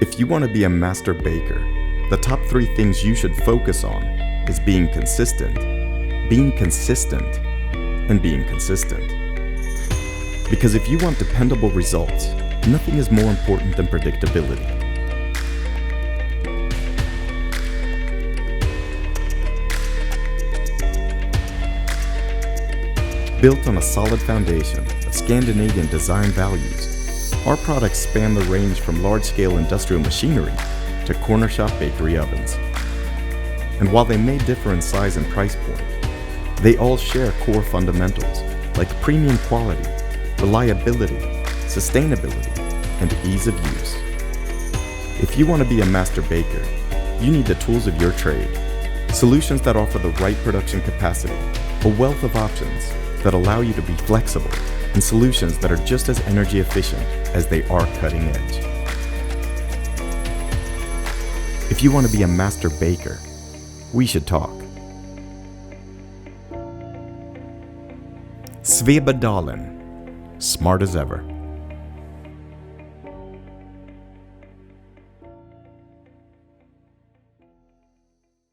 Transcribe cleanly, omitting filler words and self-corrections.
If you want to be a master baker, the top 3 things you should focus on is being consistent, and being consistent. Because if you want dependable results, nothing is more important than predictability. Built on a solid foundation of Scandinavian design values, our products span the range from large-scale industrial machinery to corner shop bakery ovens. And while they may differ in size and price point, they all share core fundamentals like premium quality, reliability, sustainability, and ease of use. If you want to be a master baker, you need the tools of your trade, solutions that offer the right production capacity, a wealth of options that allow you to be flexible, and solutions that are just as energy efficient as they are cutting edge. If you want to be a master baker, we should talk. Sveba Dahlen, smart as ever.